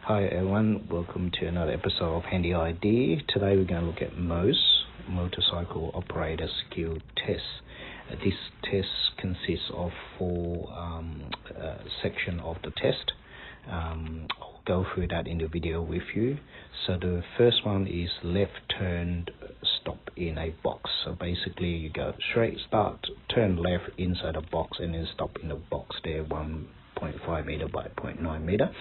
Hi everyone, welcome to another episode of Handy ID. Today we're going to look at MOS, Motorcycle Operator Skill Test. This test consists of four sections of the test. I'll go through that in the video with you. So the first one is left turn stop in a box. So basically you go straight, start, turn left inside a box and then stop in the box there, 1.5 meter by 0.9 meter.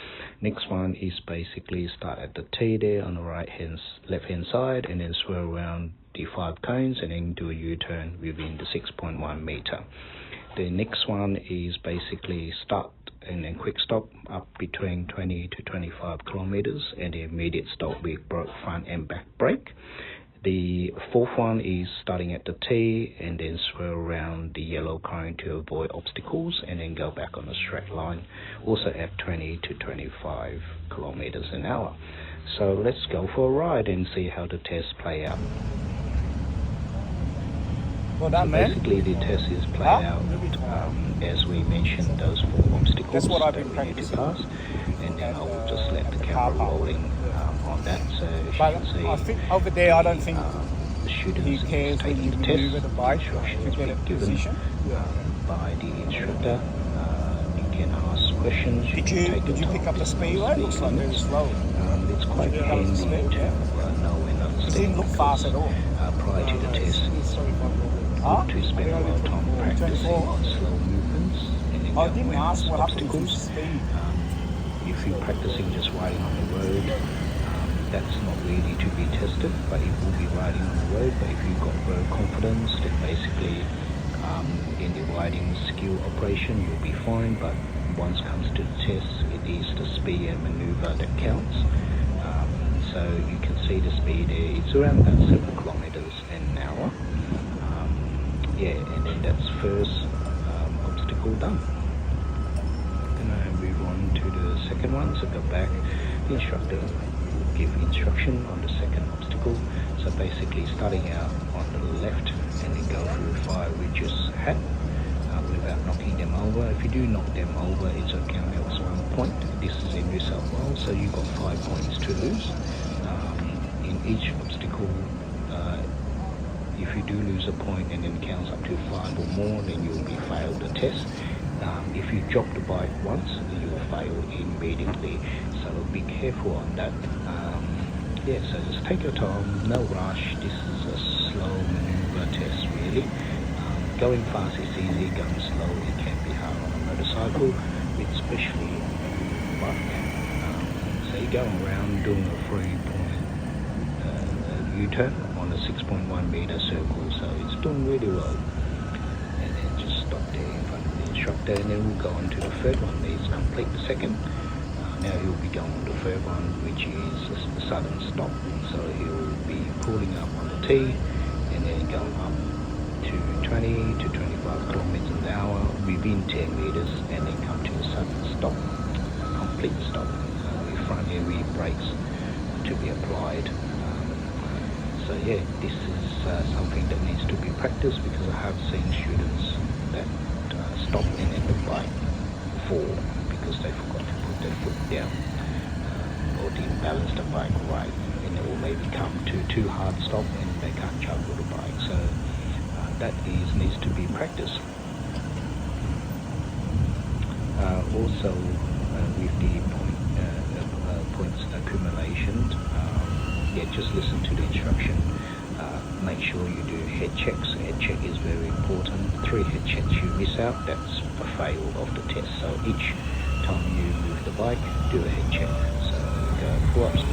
Next one is basically start at the T there on the left hand side and then swirl around the 5 cones and then do a U-turn within the 6.1 meter. The next one is basically start and then quick stop up between 20 to 25 kilometers and the immediate stop with both front and back brake. The fourth one is starting at the T and then swirl around the yellow cone to avoid obstacles and then go back on a straight line, also at 20 to 25 kilometers an hour. So let's go for a ride and see how the tests play out. Well done, man. Basically the test is played out as we mentioned, those 4 obstacles. That's what I've been that we need to practicing. pass, and then I will just let the camera rolling on that. So as you But can see, I think over there, I don't think the students he cares when you taking the test. maneuver the bike Instructions to get it given position. by the instructor. You can ask questions. Did you pick up the speed? It looks like very slow. It's quite handy to know and understand. It didn't look fast at all. Prior to the test, to spend a lot of time practicing on slow movements and then I didn't ask what happened to obstacles. speed. If you're practicing just riding on the road, that's not really to be tested, but you will be riding on the road. But if you've got road confidence, then basically in the riding skill operation you'll be fine. But once it comes to the test, it is the speed and maneuver that counts. So you can see the speed there, it's around about 7 kilometers an hour. And then that's first obstacle done. Then I move on to the second one. So go back, the instructor will give instruction on the second obstacle. So basically starting out on the left and then go through 5 ridges hat without knocking them over. If you do knock them over, it's okay, that was 1 point. This is in New South Wales, so you've got 5 points to lose. In each obstacle, if you do lose a point and then it counts up to 5 or more, then you'll be failed the test. If you drop the bike once, you'll fail immediately. So be careful on that. So just take your time, no rush. This is a slow maneuver test really. Going fast is easy, going slow it can be hard on a motorcycle, especially on a bike. So you're going around doing a 3-point U-turn on a 6.1 meter circle, so it's doing really well. And then just stop there in front of the instructor, and then we'll go on to the third one. Let's complete the second. Now he'll be going on the third one, which is a sudden stop. So he'll be pulling up on the T and then going up to 20 to 25 kilometers an hour within 10 meters and then come to a sudden stop, a complete stop with front and rear brakes to be applied. So this is something that needs to be practiced, because I have seen students that stop and then the bike fall because they forgot to put their foot down or didn't balance the bike right, and it will maybe come to too hard stop and they can't juggle the bike. So that needs to be practiced. Also with the points accumulation, just listen to the instruction. Make sure you do head checks. Head check is very important. 3 head checks you miss out, that's a fail of the test. So each time you move the bike, do a head check. So go 4 ups.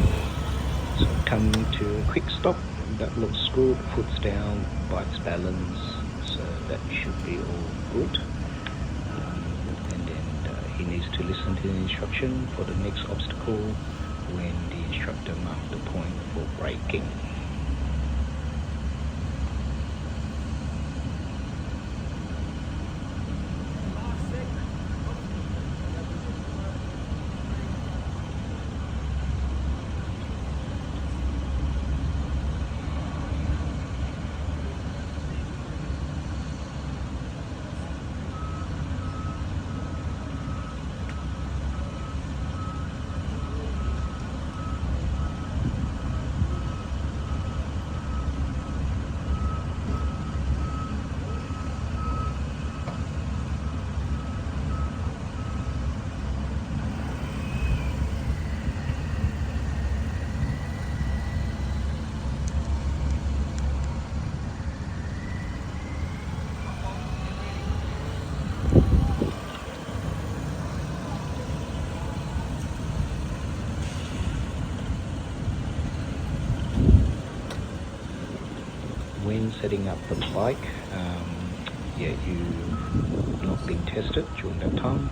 So come to a quick stop. That looks good. Foot's down, bike's balance. So that should be all good. And then he needs to listen to the instruction for the next obstacle when the instructor marks the point for braking. when setting up the bike, you're not being tested during that time.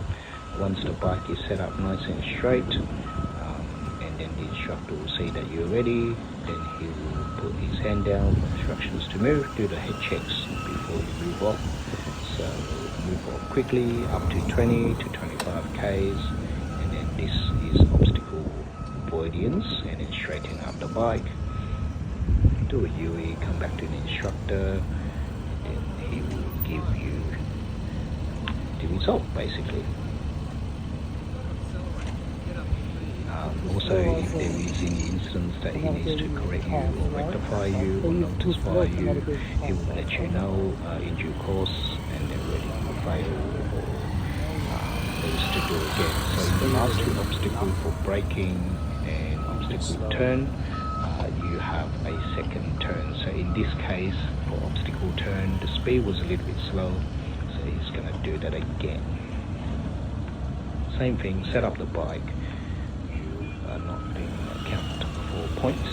Once the bike is set up nice and straight, and then the instructor will see that you're ready, then he will put his hand down for instructions to move, do the head checks before you move off. So move off quickly up to 20 to 25 Ks, and then this is obstacle avoidance, and then straighten up the bike, do a UE, come back to the instructor, and then he will give you the result basically. Also, if there is any instance that he needs to correct you or rectify you or notify you, he will let you know in due course, and then when you fail or needs to do again. So in the last two obstacles for braking and obstacle turn, you have a second turn. So in this case, for obstacle turn, the speed was a little bit slow, so he's going to do that again. Same thing, set up the bike. Not being counted for points.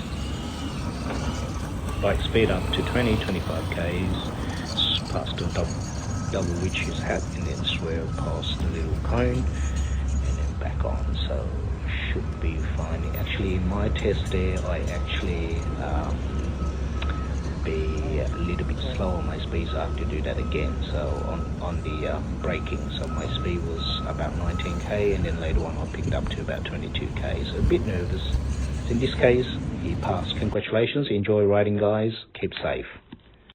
Bike speed up to 20-25 Ks, past the double witch's hat, and then swerve past the little cone, and then back on. So should be fine. Actually, in my test there, I actually be a little bit slow on my speeds. I have to do that again. So on the braking, so my speed was about 19k, and then later on I picked up to about 22k. So a bit nervous. In this case, he passed. Congratulations. Enjoy riding, guys. Keep safe.